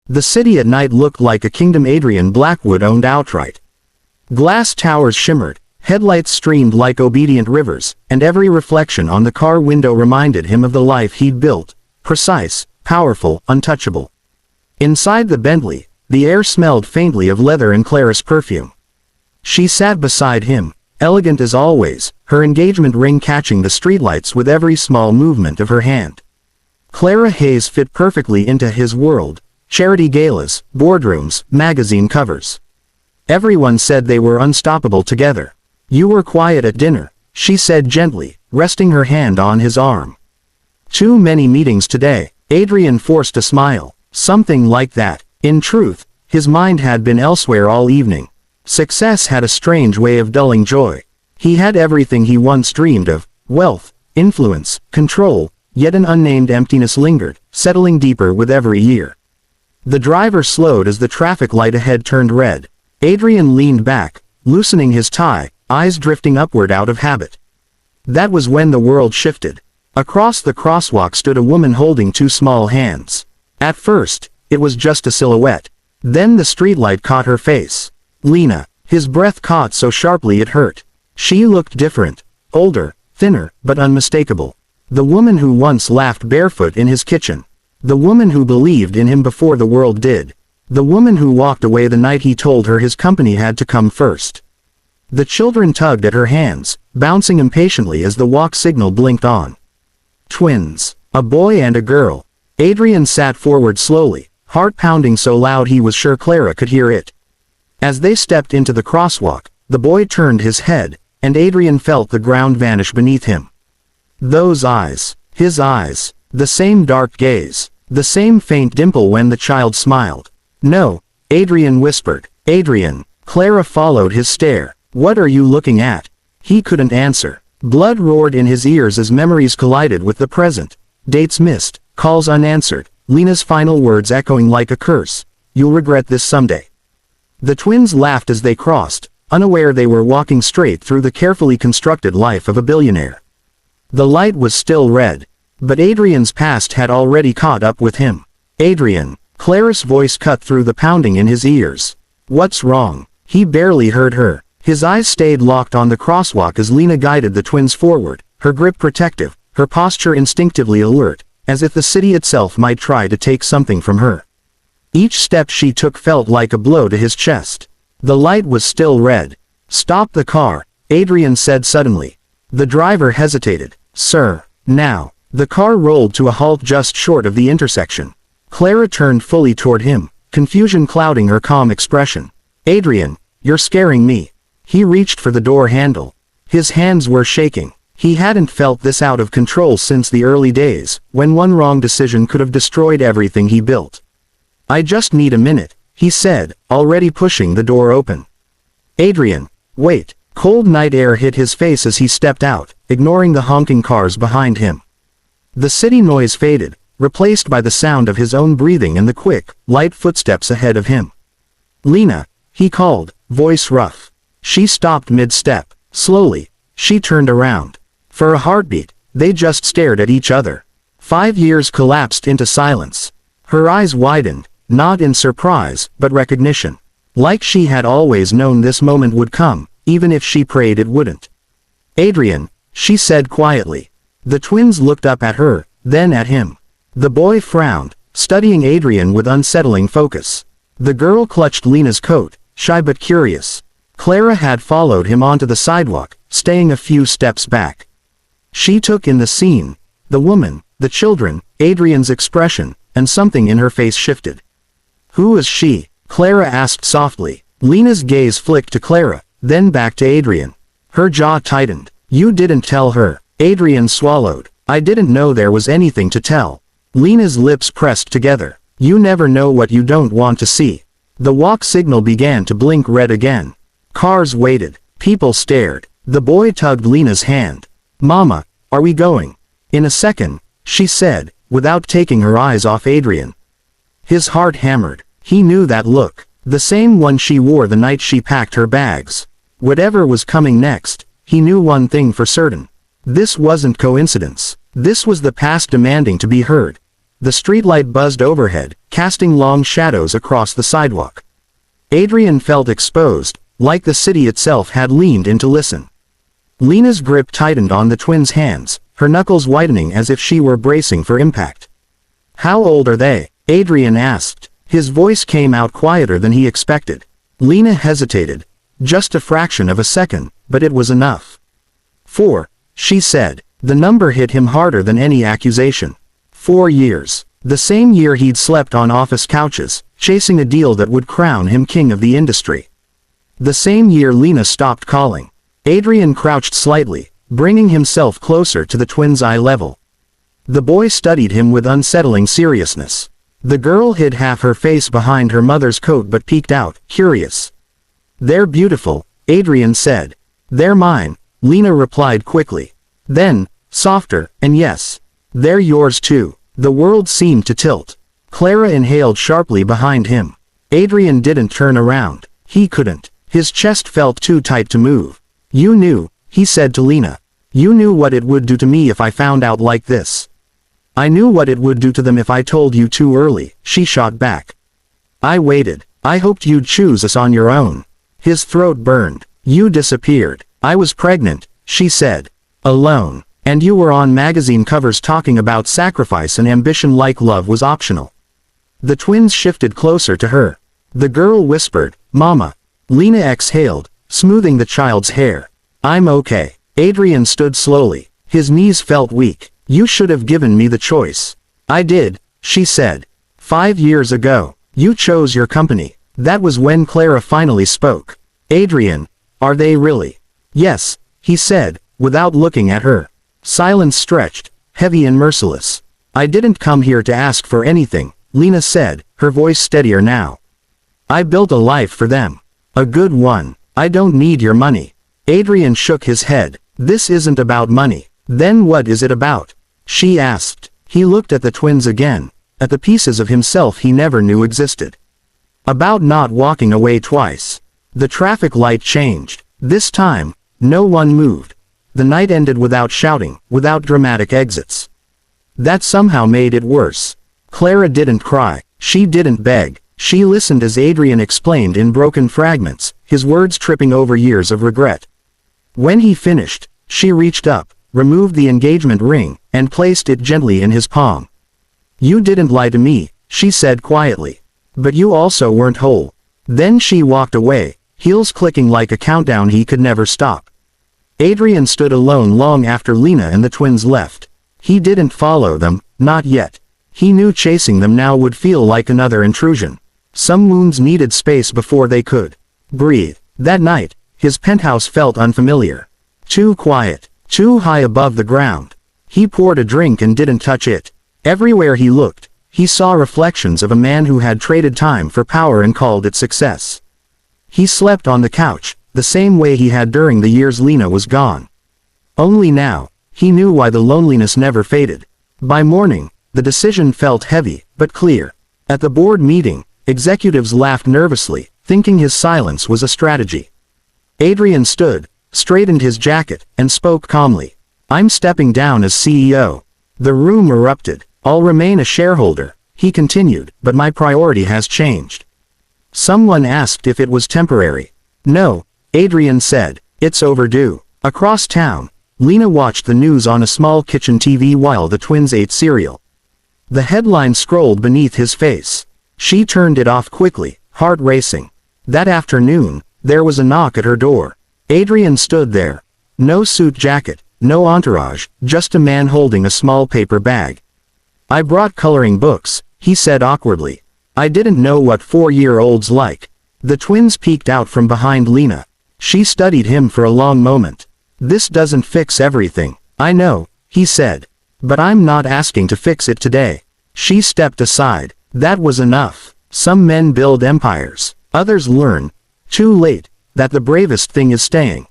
The city at night looked like a kingdom Adrian Blackwood owned outright. Glass towers shimmered, headlights streamed like obedient rivers, and every reflection on the car window reminded him of the life he'd built, precise, powerful, untouchable. Inside the Bentley, the air smelled faintly of leather and Clara's perfume. She sat beside him, elegant as always, her engagement ring catching the streetlights with every small movement of her hand. Clara Hayes fit perfectly into his world: charity galas, boardrooms, magazine covers. Everyone said they were unstoppable together. "You were quiet at dinner," she said gently, resting her hand on his arm. "Too many meetings today." Adrian forced a smile. Something like that. In truth, his mind had been elsewhere all evening. Success had a strange way of dulling joy. He had everything he once dreamed of: wealth, influence, control, yet an unnamed emptiness lingered, settling deeper with every year. The driver slowed as the traffic light ahead turned red. Adrian leaned back, loosening his tie, eyes drifting upward out of habit. That was when the world shifted. Across the crosswalk stood a woman holding two small hands. At first, it was just a silhouette. Then the streetlight caught her face. Lena. His breath caught so sharply it hurt. She looked different. Older, thinner, but unmistakable. The woman who once laughed barefoot in his kitchen. The woman who believed in him before the world did. The woman who walked away the night he told her his company had to come first. The children tugged at her hands, bouncing impatiently as the walk signal blinked on. Twins. A boy and a girl. Adrian sat forward slowly, heart pounding so loud he was sure Clara could hear it. As they stepped into the crosswalk, the boy turned his head, and Adrian felt the ground vanish beneath him. Those eyes. His eyes. The same dark gaze. The same faint dimple when the child smiled. "No," Adrian whispered. "Adrian." Clara followed his stare. "What are you looking at?" He couldn't answer. Blood roared in his ears as memories collided with the present. Dates missed, calls unanswered, Lena's final words echoing like a curse. "You'll regret this someday." The twins laughed as they crossed, unaware they were walking straight through the carefully constructed life of a billionaire. The light was still red, but Adrian's past had already caught up with him. "Adrian." Clara's voice cut through the pounding in his ears. "What's wrong?" He barely heard her. His eyes stayed locked on the crosswalk as Lena guided the twins forward, her grip protective, her posture instinctively alert, as if the city itself might try to take something from her. Each step she took felt like a blow to his chest. The light was still red. "Stop the car," Adrian said suddenly. The driver hesitated. "Sir." "Now." The car rolled to a halt just short of the intersection. Clara turned fully toward him, confusion clouding her calm expression. "Adrian, you're scaring me." He reached for the door handle. His hands were shaking. He hadn't felt this out of control since the early days, when one wrong decision could have destroyed everything he built. "I just need a minute," he said, already pushing the door open. "Adrian, wait." Cold night air hit his face as he stepped out, ignoring the honking cars behind him. The city noise faded, replaced by the sound of his own breathing and the quick, light footsteps ahead of him. "Lena," he called, voice rough. She stopped mid-step. Slowly, she turned around. For a heartbeat, they just stared at each other. 5 years collapsed into silence. Her eyes widened, not in surprise, but recognition. Like she had always known this moment would come, even if she prayed it wouldn't. "Adrian," she said quietly. The twins looked up at her, then at him. The boy frowned, studying Adrian with unsettling focus. The girl clutched Lena's coat, shy but curious. Clara had followed him onto the sidewalk, staying a few steps back. She took in the scene, the woman, the children, Adrian's expression, and something in her face shifted. "Who is she?" Clara asked softly. Lena's gaze flicked to Clara, then back to Adrian. Her jaw tightened. "You didn't tell her." Adrian swallowed. "I didn't know there was anything to tell." Lena's lips pressed together. "You never know what you don't want to see." The walk signal began to blink red again. Cars waited. People stared. The boy tugged Lena's hand. "Mama, are we going?" "In a second," she said, without taking her eyes off Adrian. His heart hammered. He knew that look. The same one she wore the night she packed her bags. Whatever was coming next, he knew one thing for certain. This wasn't coincidence. This was the past demanding to be heard. The streetlight buzzed overhead, casting long shadows across the sidewalk. Adrian felt exposed, like the city itself had leaned in to listen. Lena's grip tightened on the twins' hands, her knuckles widening as if she were bracing for impact. "How old are they?" Adrian asked. His voice came out quieter than he expected. Lena hesitated. Just a fraction of a second, but it was enough. 4, she said. The number hit him harder than any accusation. 4 years. The same year he'd slept on office couches, chasing a deal that would crown him king of the industry. The same year Lena stopped calling. Adrian crouched slightly, bringing himself closer to the twins' eye level. The boy studied him with unsettling seriousness. The girl hid half her face behind her mother's coat but peeked out, curious. "They're beautiful," Adrian said. "They're mine," Lena replied quickly. Then, softer, "and yes, they're yours too." The world seemed to tilt. Clara inhaled sharply behind him. Adrian didn't turn around. He couldn't. His chest felt too tight to move. "You knew," he said to Lena. "You knew what it would do to me if I found out like this." "I knew what it would do to them if I told you too early," she shot back. "I waited. I hoped you'd choose us on your own." His throat burned. "You disappeared. I was pregnant," she said. "Alone. And you were on magazine covers talking about sacrifice and ambition like love was optional." The twins shifted closer to her. The girl whispered, "Mama." Lena exhaled, smoothing the child's hair. "I'm okay." Adrian stood slowly. His knees felt weak. "You should have given me the choice." "I did," she said. 5 years ago. You chose your company." That was when Clara finally spoke. "Adrian, are they really?" "Yes," he said, without looking at her. Silence stretched, heavy and merciless. "I didn't come here to ask for anything," Lena said, her voice steadier now. "I built a life for them. A good one. I don't need your money." Adrian shook his head. "This isn't about money." "Then what is it about?" she asked. He looked at the twins again, at the pieces of himself he never knew existed. "About not walking away twice." The traffic light changed. This time, no one moved. The night ended without shouting, without dramatic exits. That somehow made it worse. Clara didn't cry. She didn't beg. She listened as Adrian explained in broken fragments, his words tripping over years of regret. When he finished, she reached up, removed the engagement ring, and placed it gently in his palm. "You didn't lie to me," she said quietly. "But you also weren't whole." Then she walked away, heels clicking like a countdown he could never stop. Adrian stood alone long after Lena and the twins left. He didn't follow them, not yet. He knew chasing them now would feel like another intrusion. Some wounds needed space before they could breathe. That night, his penthouse felt unfamiliar. Too quiet, too high above the ground. He poured a drink and didn't touch it. Everywhere he looked, he saw reflections of a man who had traded time for power and called it success. He slept on the couch, the same way he had during the years Lena was gone. Only now, he knew why the loneliness never faded. By morning, the decision felt heavy, but clear. At the board meeting, executives laughed nervously, thinking his silence was a strategy. Adrian stood, straightened his jacket, and spoke calmly. "I'm stepping down as CEO." The room erupted. "I'll remain a shareholder," he continued, "but my priority has changed." Someone asked if it was temporary. "No," Adrian said, "it's overdue." Across town, Lena watched the news on a small kitchen TV while the twins ate cereal. The headline scrolled beneath his face. She turned it off quickly, heart racing. That afternoon, there was a knock at her door. Adrian stood there. No suit jacket, no entourage, just a man holding a small paper bag. "I brought coloring books," he said awkwardly. "I didn't know what 4-year-olds like." The twins peeked out from behind Lena. She studied him for a long moment. "This doesn't fix everything, I know," he said. "But I'm not asking to fix it today." She stepped aside. That was enough. Some men build empires. Others learn, too late, that the bravest thing is staying.